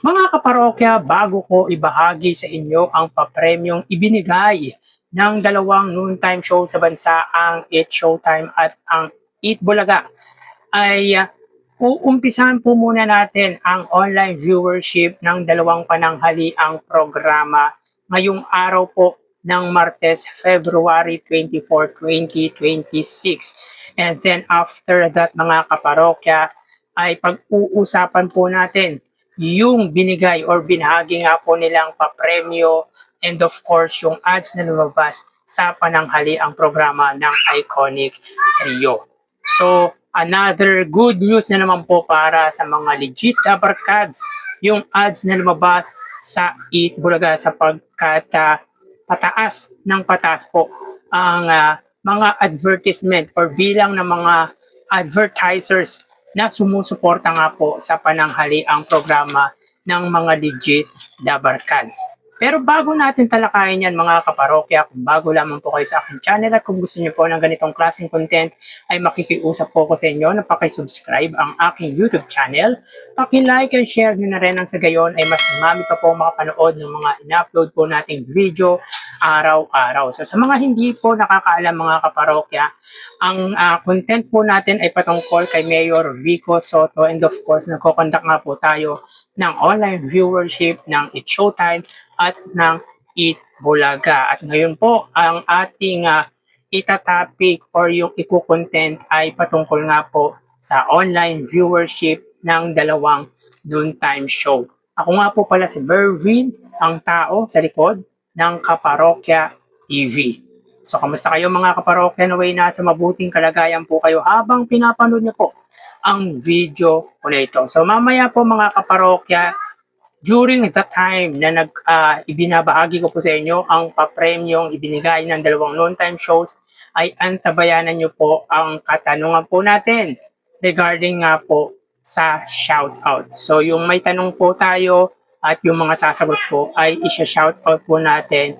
Mga kaparokya, bago ko ibahagi sa inyo ang papremyong ibinigay ng dalawang noontime show sa bansa, ang Eat Showtime at ang Eat Bulaga, ay uumpisahan po muna natin ang online viewership ng dalawang pananghaliang programa ngayong araw po ng Martes, February 24, 2026. And then after that mga kaparokya, ay pag-uusapan po natin yung binigay or binahagi nga po nilang papremyo, and of course yung ads na lumabas sa pananghali ang programa ng Iconic Trio. So another good news na naman po para sa mga legit Dabarkads, yung ads na lumabas sa Eat Bulaga sapagkat pataas ng pataas po ang mga advertisement or bilang ng mga advertisers na sumusuporta nga po sa pananghali ang programa ng mga legit Dabarkads. Pero bago natin talakayin yan mga kaparokya, kung bago lamang po kayo sa aking channel at kung gusto niyo po ng ganitong klaseng content, ay makikiusap po ko sa inyo na pakisubscribe ang aking YouTube channel. Paki-like and share nyo na rin ang sa gayon ay mas marami pa po makapanood ng mga in-upload po nating video araw-araw. So sa mga hindi po nakakaalam mga kaparokya, ang content po natin ay patungkol kay Mayor Vico Soto, and of course nagko-conduct nga po tayo ng online viewership ng Eat Showtime at ng Eat Bulaga. At ngayon po, ang ating itatopic or yung iko-content ay patungkol nga po sa online viewership ng dalawang noontime show. Ako nga po pala si Berwin, ang tao sa likod ng Kaparokya TV. So, kamusta kayo mga kaparokya? Naway nasa mabuting kalagayan po kayo habang pinapanood niyo po ang video ko na ito. So, mamaya po mga kaparokya, during the time na ibinabahagi ko po sa inyo ang papremyong ibinigay ng dalawang noontime shows, ay antabayanan niyo po ang katanungan po natin regarding nga po sa shoutout. So, yung may tanong po tayo at yung mga sasagot po ay isa-shoutout po natin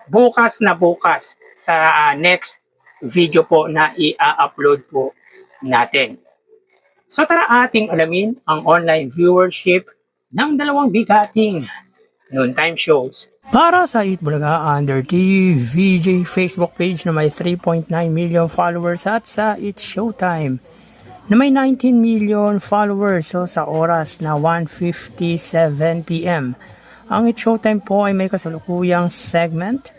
bukas na bukas sa next video po na i-upload po natin. So tara ating alamin ang online viewership ng dalawang bigating noontime shows. Para sa Eat Bulaga under TVJ Facebook page na may 3.9 million followers at sa Eat Showtime na may 19 million followers, so sa oras na 1:57 PM. Ang Eat Showtime po ay may kasalukuyang segment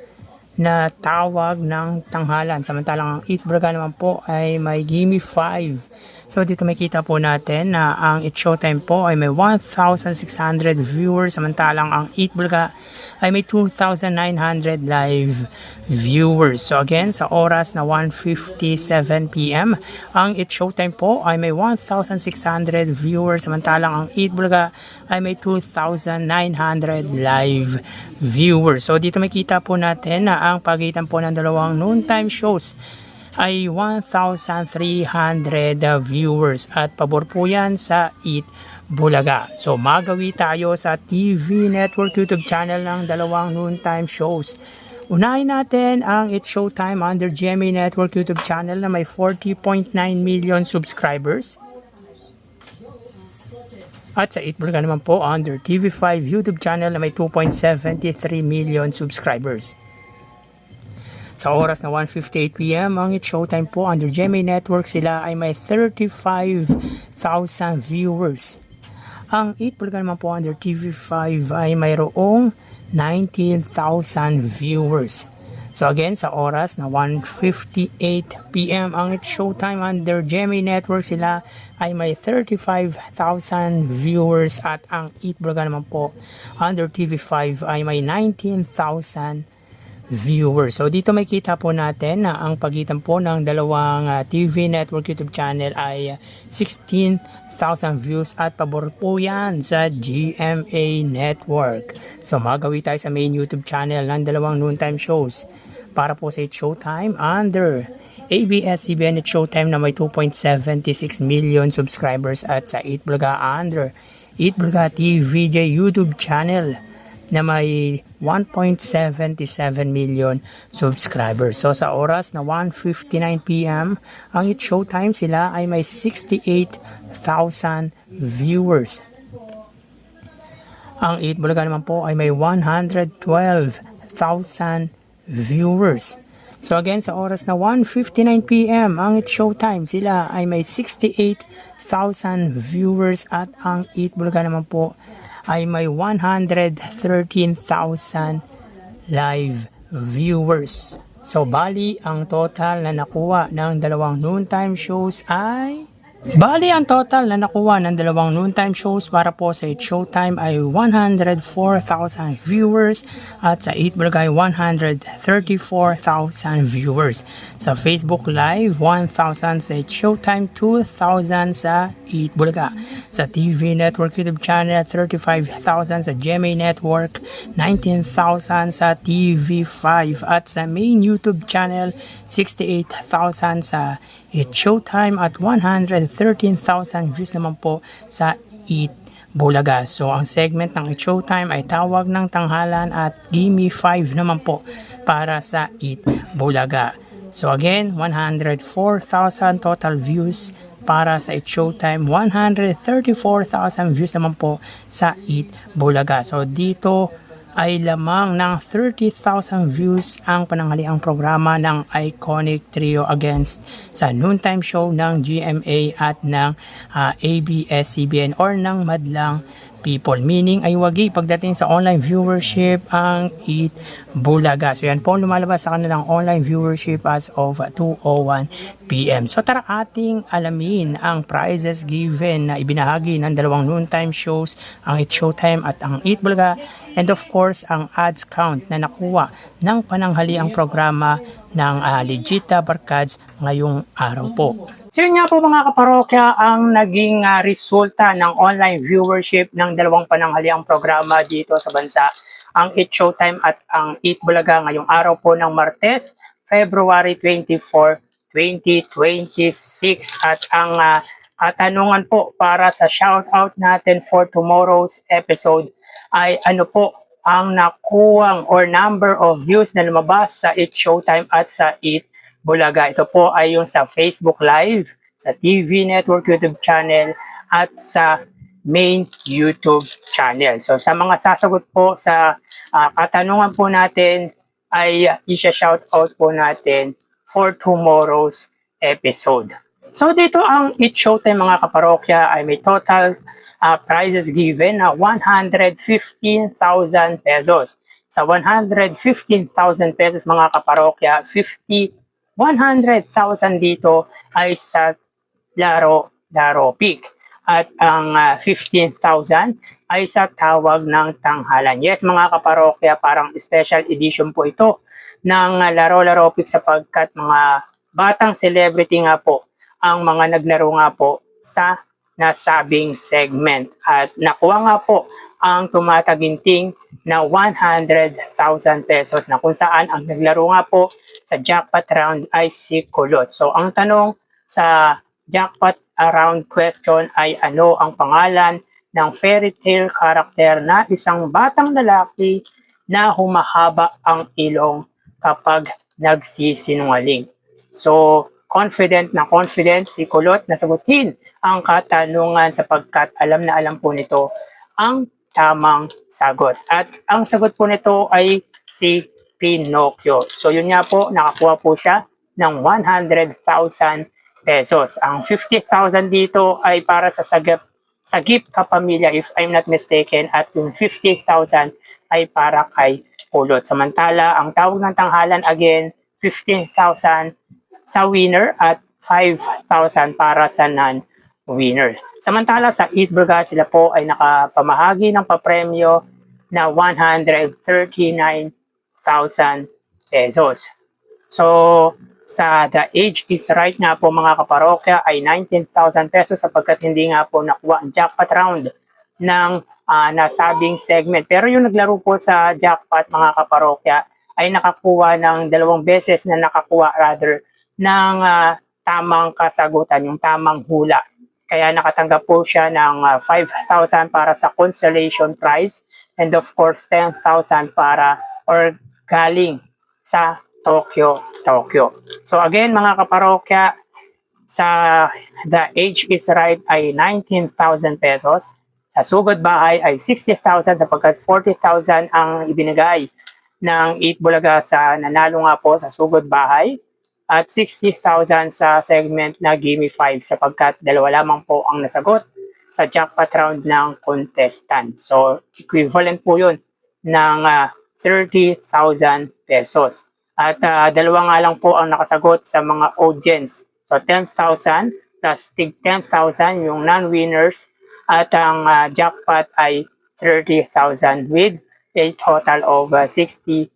na tawag ng tanghalan, samantalang ang Eat Bulaga naman po ay may Gimme 5. So dito makita po natin na ang Eat Showtime po ay may 1,600 viewers, samantalang ang Eat Bulaga ay may 2,900 live viewers. So again, sa oras na 1:57 PM, ang Eat Showtime po ay may 1,600 viewers, samantalang ang Eat Bulaga ay may 2,900 live viewers. So dito makita po natin na ang pagitan po ng dalawang noontime shows ay 1,300 viewers at pabor po yan sa Eat Bulaga. So magawi tayo sa TV Network YouTube channel ng dalawang noontime shows. Unahin natin ang Eat Showtime under GMA Network YouTube channel na may 40.9 million subscribers. At sa Eat Bulaga naman po under TV5 YouTube channel na may 2.73 million subscribers. Sa oras na 1:58 PM, ang Eat Showtime po under GMA Network, sila ay may 35,000 viewers. Ang Eat Bulaga naman po under TV5 ay mayroong 19,000 viewers. So again, sa oras na 1:58 PM, ang Eat Showtime under GMA Network, sila ay may 35,000 viewers at ang Eat Bulaga naman po under TV5 ay may 19,000 viewers. So dito may kita po natin na ang pagitan po ng dalawang TV network YouTube channel ay 16,000 views at pabor po yan sa GMA Network. So magawi tayo sa main YouTube channel ng dalawang noontime shows. Para po sa Eat Showtime under ABS-CBN Eat Showtime na may 2.76 million subscribers at sa Eat Bulaga under Eat Bulaga TVJ YouTube channel na may 1.77 million subscribers. So sa oras na 1:59 PM, ang Eat Showtime, sila ay may 68,000 viewers. Ang 8 Bulaga naman po ay may 112,000 viewers. So again, sa oras na 1:59 PM, ang It's Showtime, sila ay may 68,000 viewers at ang 8 Bulaga naman po ay may 113,000 live viewers. So bali, ang total na nakuha ng dalawang noontime shows ay ang total na nakuha ng dalawang noontime shows para po sa 8 Showtime ay 104,000 viewers at sa 8 Bulaga ay 134,000 viewers. Sa Facebook Live, 1,000 sa 8 Showtime, 2,000 sa 8 Bulaga. Sa TV Network YouTube channel, 35,000 sa GMA Network, 19,000 sa TV5 at sa main YouTube channel, 68,000 sa 8 Showtime at 113,000 views naman po sa 8 Bulaga. So ang segment ng 8 Showtime ay Tawag ng Tanghalan at Gimme 5 naman po para sa 8 Bulaga. So again, 104,000 total views para sa 8 Showtime, 134,000 views naman po sa 8 Bulaga. So dito ay lamang ng 30,000 views ang pananghaliang programa ng iconic trio against sa noontime show ng GMA at ng ABS-CBN or ng Madlang People. Meaning ay wagi pagdating sa online viewership ang 8 Bulaga. So yan po ang lumalabas sa kanilang online viewership as of 2:01 PM. So tara ating alamin ang prizes given na ibinahagi ng dalawang noontime shows, ang 8 Showtime at ang 8 Bulaga, and of course ang ads count na nakuha ng pananghaliang programa ng Legita Barkads ngayong araw po. So yun nga po mga kaparokya ang naging resulta ng online viewership ng dalawang pananghaliang programa dito sa bansa, ang 8 Showtime at ang 8 Bulaga ngayong araw po ng Martes, February 24, 2026. At ang katanungan po para sa shoutout natin for tomorrow's episode ay ano po ang nakuwang or number of views na lumabas sa 8 Showtime at sa 8 Bulaga. Ito po ay yung sa Facebook Live, sa TV Network YouTube channel at sa main YouTube channel. So sa mga sasagot po sa katanungan po natin ay isa-shoutout po natin for tomorrow's episode. So dito ang 8 Showtime mga kaparokya ay may total prizes given na 115,000 pesos. Sa 115,000 pesos mga kaparokya, 100,000 dito ay sa laro pick. At ang 15,000 ay sa Tawag ng Tanghalan. Yes mga kaparokya, parang special edition po ito ng laro pick sapagkat mga batang celebrity nga po ang mga naglaro nga po sa nasabing segment. At nakuha nga po ang tumataginting na 100,000 pesos na kung saan ang naglaro nga po sa jackpot round ay si Kulot. So ang tanong sa jackpot round question ay ano ang pangalan ng fairy tale character na isang batang lalaki na humahaba ang ilong kapag nagsisinungaling. So confident si Kulot na sagutin ang katanungan sapagkat alam na alam po nito ang tamang sagot. At ang sagot po nito ay si Pinocchio. So yun nga po, nakakuha po siya ng 100,000 pesos. Ang 50,000 dito ay para sa Sagip Kapamilya if I'm not mistaken, at yung 50,000 ay para kay Kulot. Samantala, ang Tawag ng Tanghalan again, 15,000 sa winner at 5,000 para sa non-winner. Samantala sa 8 Bulaga, sila po ay nakapamahagi ng papremyo na 139,000 pesos. So, sa The Age is Right nga po mga kaparokya ay 19,000 pesos sapagkat hindi nga po nakuha ang jackpot round ng nasabing segment. Pero yung naglaro po sa jackpot mga kaparokya ay nakakuha ng 2 beses na nakakuha ng tamang kasagutan, yung tamang hula. Kaya nakatanggap po siya ng 5,000 para sa consolation prize and of course 10,000 para or galing sa Tokyo. So again mga kaparokya, sa The Age is Right ay 19,000 pesos. Sa sugod bahay ay 60,000 sapagkat 40,000 ang ibinigay ng 8 Bulaga sa nanalo nga po sa sugod bahay at 60,000 sa segment na Gimme 5 sapagkat dalawa lamang po ang nasagot sa jackpot round ng contestant. So equivalent po yun ng 30,000 pesos. At dalawa nga lang po ang nakasagot sa mga audience. So 10,000 plus tig 10,000 yung non-winners at ang jackpot ay 30,000 with a total of 60,000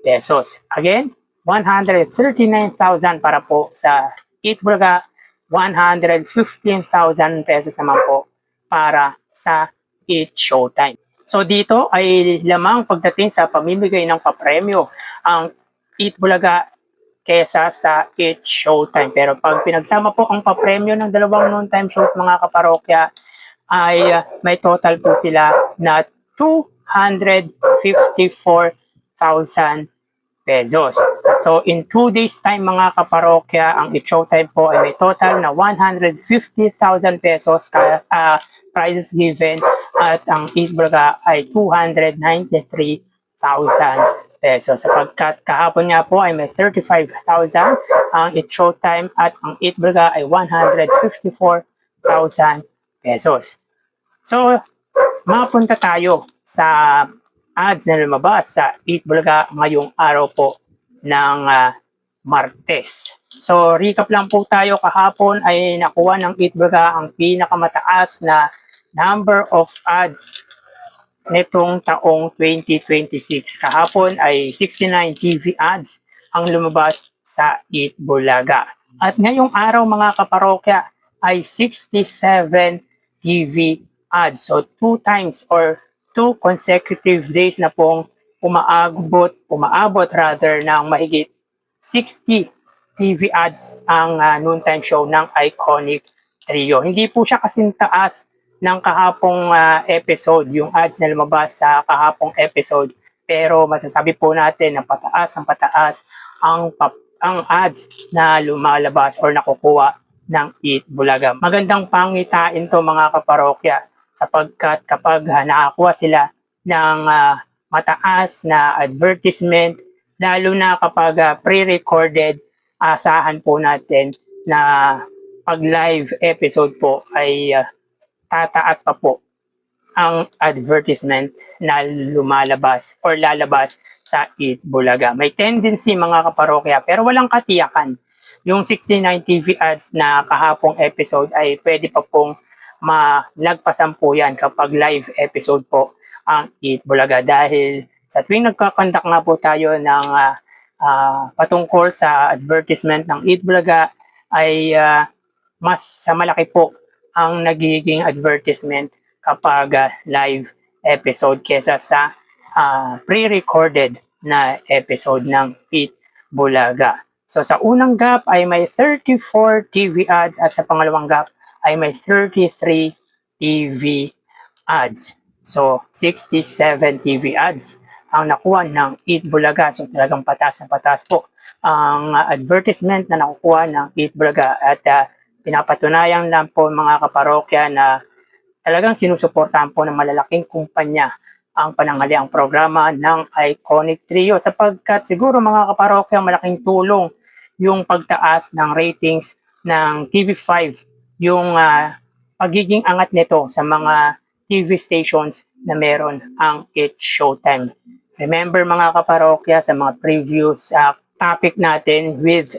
pesos. Again, 139,000 para po sa 8 Bulaga, 115,000 pesos naman po para sa 8 Showtime. So dito ay lamang pagdating sa pamimigay ng papremyo ang 8 Bulaga kesa sa 8 Showtime. Pero pag pinagsama po ang papremyo ng dalawang noontime shows mga kaparokya, ay may total po sila na 254,000 pesos. So in 2 days time mga kaparokya, ang 8 Showtime po ay may total na 150,000 pesos prizes given at ang 8 Bulaga ay 293,000 pesos. Sapagkat kahapon nga po ay may 35,000 ang 8 Showtime at ang 8 Bulaga ay 154,000 pesos. So, mapunta tayo sa ads na lumabas sa 8 Bulaga ngayong araw po ng Martes. So, recap lang po tayo. Kahapon ay nakuha ng 8 Bulaga ang pinakamataas na number of ads nitong taong 2026. Kahapon ay 69 TV ads ang lumabas sa 8 Bulaga. At ngayong araw mga kaparokya ay 67 TV ads. So 2 times or 2 consecutive days na pong umaabot rather ng mahigit 60 TV ads ang noontime show ng Iconic Trio. Hindi po siya kasing taas ng kahapong episode, yung ads na lumabas sa kahapong episode. Pero masasabi po natin na pataas ang ads na lumalabas or nakukuha ng 8 Bulaga. Magandang pangitain to mga kaparokya sapagkat kapag nakakuha sila ng mataas na advertisement, lalo na kapag pre-recorded, asahan po natin na pag live episode po ay tataas pa po ang advertisement na lumalabas or lalabas sa 8 Bulaga. May tendency mga kaparokya pero walang katiyakan. Yung 69 TV ads na kahapong episode ay pwede pa pong malagpasan po yan kapag live episode po ang 8 Bulaga. Dahil sa tuwing nagkakandak nga po tayo ng patungkol sa advertisement ng 8 Bulaga ay mas malaki po ang nagiging advertisement kapag live episode kesa sa pre-recorded na episode ng 8 Bulaga. So sa unang gap ay may 34 TV ads at sa pangalawang gap ay may 33 TV ads. So 67 TV ads ang nakuha ng 8 Bulaga. So talagang patas na patas po ang advertisement na nakukuha ng 8 Bulaga at pinapatunayan lang po mga kaparokya na talagang sinusuportahan po ng malalaking kumpanya ang pananghaliang programa ng Iconic Trio sapagkat siguro mga kaparokya malaking tulong yung pagtaas ng ratings ng TV5, yung pagiging angat nito sa mga TV stations na meron ang 8 Showtime. Remember mga kaparokya sa mga previous topic natin with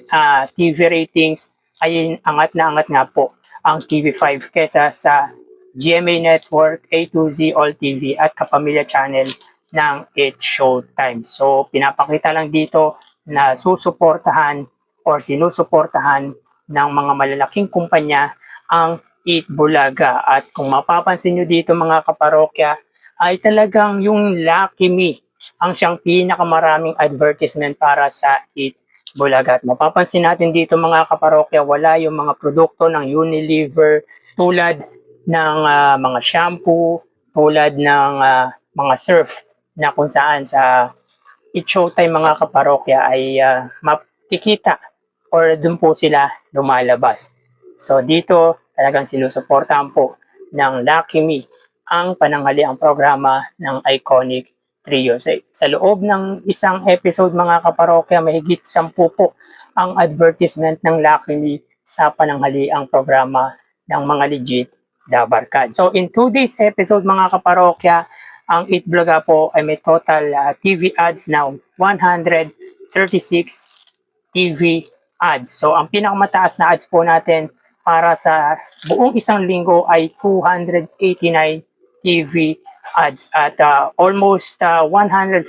TV ratings ay angat na angat nga po ang TV5 kesa sa GMA Network, A2Z All TV at Kapamilya Channel ng 8 Showtime. So pinapakita lang dito na susuportahan or sinusuportahan ng mga malalaking kumpanya ang 8 Bulaga. At kung mapapansin nyo dito mga kaparokya ay talagang yung Lucky Me ang siyang pinakamaraming advertisement para sa 8 Bulaga. At mapapansin natin dito mga kaparokya, wala yung mga produkto ng Unilever tulad ng mga shampoo, tulad ng mga surf na kung saan sa 8 Showtime mga kaparokya ay makikita or dun po sila lumalabas. So dito talagang sinusuportahan po ng Lucky Me ang pananghaliang programa ng Iconic Trio. Sa loob ng isang episode mga kaparokya, mahigit 10 po ang advertisement ng Lucky Me sa pananghaliang programa ng mga legit Dabarkad. So in today's episode mga kaparokya, ang Itbulaga po ay may total TV ads na 136 TV ads. So ang pinakamataas na ads po natin para sa buong isang linggo ay 289 TV ads at almost 140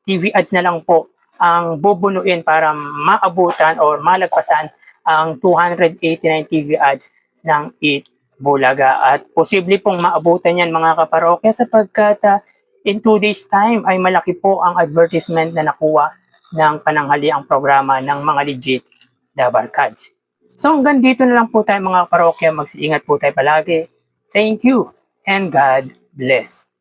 TV ads na lang po ang bubunuin para maabutan or malagpasan ang 289 TV ads ng Eat Bulaga. At posible pong maabutan yan mga kaparokya sapagkat in 2 days time ay malaki po ang advertisement na nakuha ng pananghaliang programa ng mga legit Dabarkads. So hanggang dito na lang po tayo mga parokya. Mag-iingat po tayo palagi. Thank you and God bless.